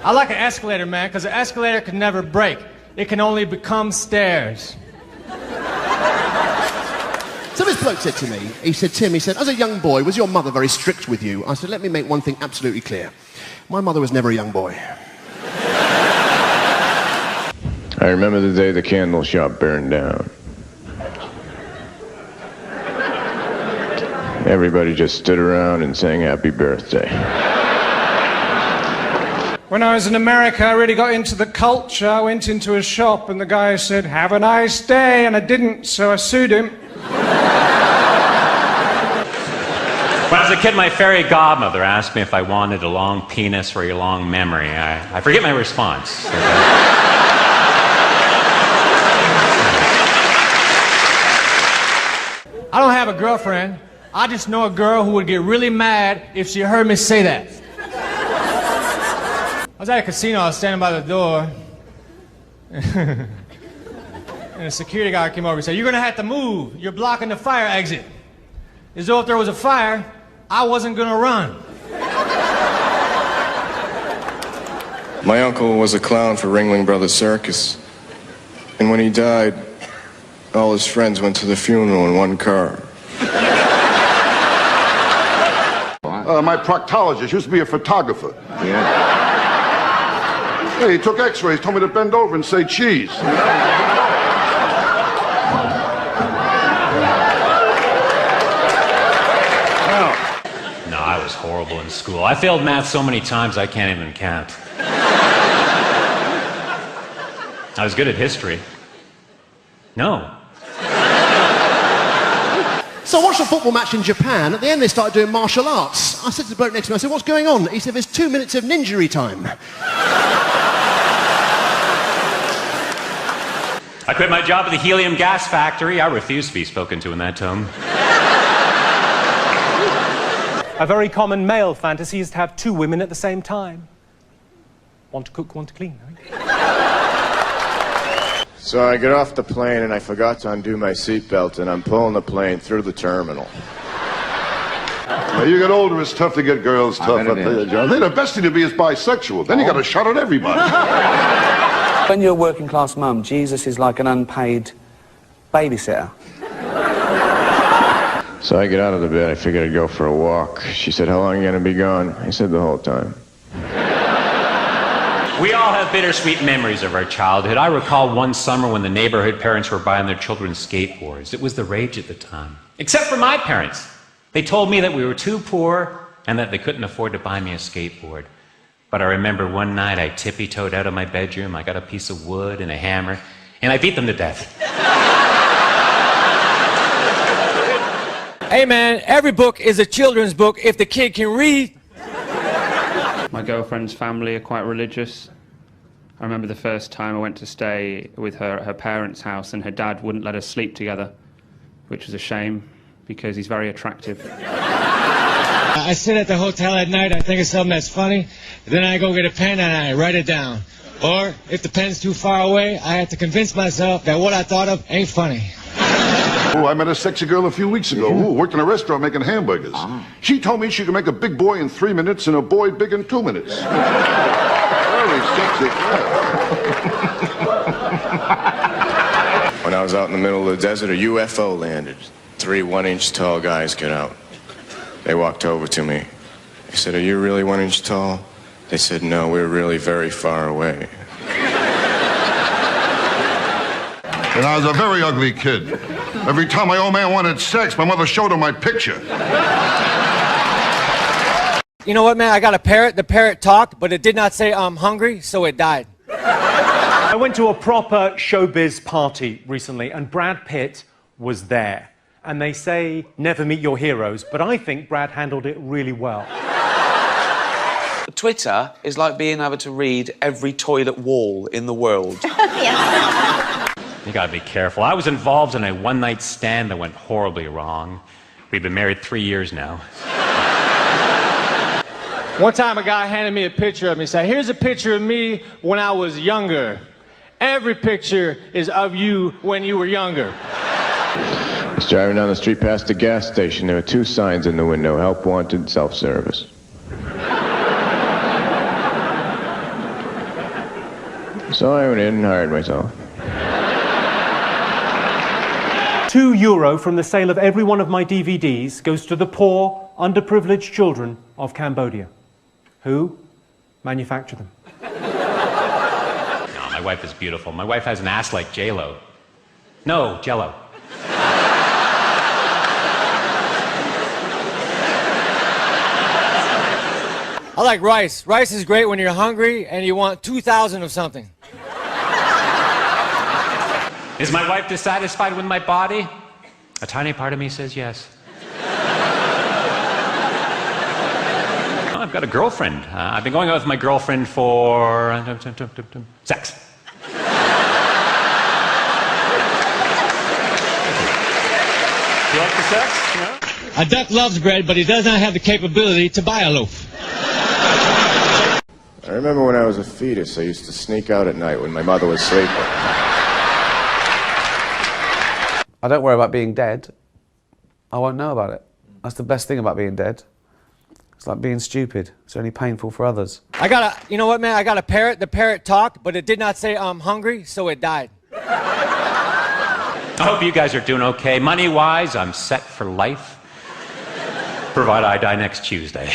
I like an escalator, man, because an escalator can never break. It can only become stairs. So this bloke said to me, he said, Tim, he said, as a young boy, was your mother very strict with you? I said, let me make one thing absolutely clear. My mother was never a young boy. I remember the day the candle shop burned down. Everybody just stood around and sang happy birthday. When I was in America, I really got into the culture. I went into a shop and the guy said, "Have a nice day," and I didn't, so I sued him. When I was a kid, my fairy godmother asked me if I wanted a long penis or a long memory. I forget my response. I don't have a girlfriend. I just know a girl who would get really mad if she heard me say that. I was at a casino, I was standing by the door, and a security guard came over and said, "You're gonna have to move. You're blocking the fire exit." As though if there was a fire, I wasn't gonna run. My uncle was a clown for Ringling Brothers Circus. And when he died, all his friends went to the funeral in one car. My proctologist used to be a photographer. Yeah. Hey, he took x-rays, told me to bend over and say cheese. No, I was horrible in school. I failed math so many times I can't even count. I was good at history. No. So I watched a football match in Japan. At the end, they started doing martial arts. I said to the bloke next to me, I said, "What's going on?" He said, "There's 2 minutes of ninjury time." I quit my job at the helium gas factory. I refuse to be spoken to in that tone. A very common male fantasy is to have two women at the same time. One to cook, one to clean, right? So I get off the plane and I forgot to undo my seatbelt and I'm pulling the plane through the terminal. When you get older, it's tough to get girls tough. I tell you, John. I think the best thing to be is bisexual. Then you got a shot at everybody. When you're a working class mum, Jesus is like an unpaid babysitter. So I get out of the bed, I figured I'd go for a walk. She said, "How long are you gonna be gone?" I said, "The whole time." We all have bittersweet memories of our childhood. I recall one summer when the neighborhood parents were buying their children skateboards. It was the rage at the time. Except for my parents. They told me that we were too poor and that they couldn't afford to buy me a skateboard. But I remember one night I tippy-toed out of my bedroom, I got a piece of wood and a hammer, and I beat them to death. Hey man, every book is a children's book if the kid can read. My girlfriend's family are quite religious. I remember the first time I went to stay with her at her parents' house and her dad wouldn't let us sleep together, which was a shame because he's very attractive. I sit at the hotel at night, I think of something that's funny, then I go get a pen and I write it down. Or, if the pen's too far away, I have to convince myself that what I thought of ain't funny. Oh, I met a sexy girl a few weeks ago who worked in a restaurant making hamburgers. She told me she could make a big boy in 3 minutes and a boy big in 2 minutes. Very sexy. When I was out in the middle of the desert, a UFO landed. 3 one-inch tall guys get out. They walked over to me. I said, "Are you really 1 inch tall?" They said, "No, we're really very far away." And I was a very ugly kid. Every time my old man wanted sex, my mother showed him my picture. You know what, man? I got a parrot. The parrot talked, but it did not say, "I'm hungry," so it died. I went to a proper showbiz party recently, and Brad Pitt was there. And they say never meet your heroes, but I think Brad handled it really well. Twitter is like being able to read every toilet wall in the world. You gotta be careful. I was involved in a one-night stand that went horribly wrong. We've been married 3 years now. One time a guy handed me a picture of me and said, "Here's a picture of me when I was younger. Every picture is of you when you were younger." I was driving down the street past a gas station. There were 2 signs in the window: help wanted, self-service. So I went in and hired myself. €2 from the sale of every one of my DVDs goes to the poor, underprivileged children of Cambodia. Who manufacture them? No, my wife is beautiful. My wife has an ass like J-Lo. No, Jell-O. I like rice. Rice is great when you're hungry and you want 2,000 of something. Is my wife dissatisfied with my body? A tiny part of me says yes. Well, I've got a girlfriend. I've been going out with my girlfriend for... sex. You like the sex? Yeah. A duck loves bread, but he does not have the capability to buy a loaf. I remember when I was a fetus, I used to sneak out at night when my mother was sleeping. I don't worry about being dead. I won't know about it. That's the best thing about being dead. It's like being stupid. It's only painful for others. You know what, man? I got a parrot. The parrot talked, but it did not say I'm hungry, so it died. I hope you guys are doing okay. Money-wise, I'm set for life. Provided I die next Tuesday.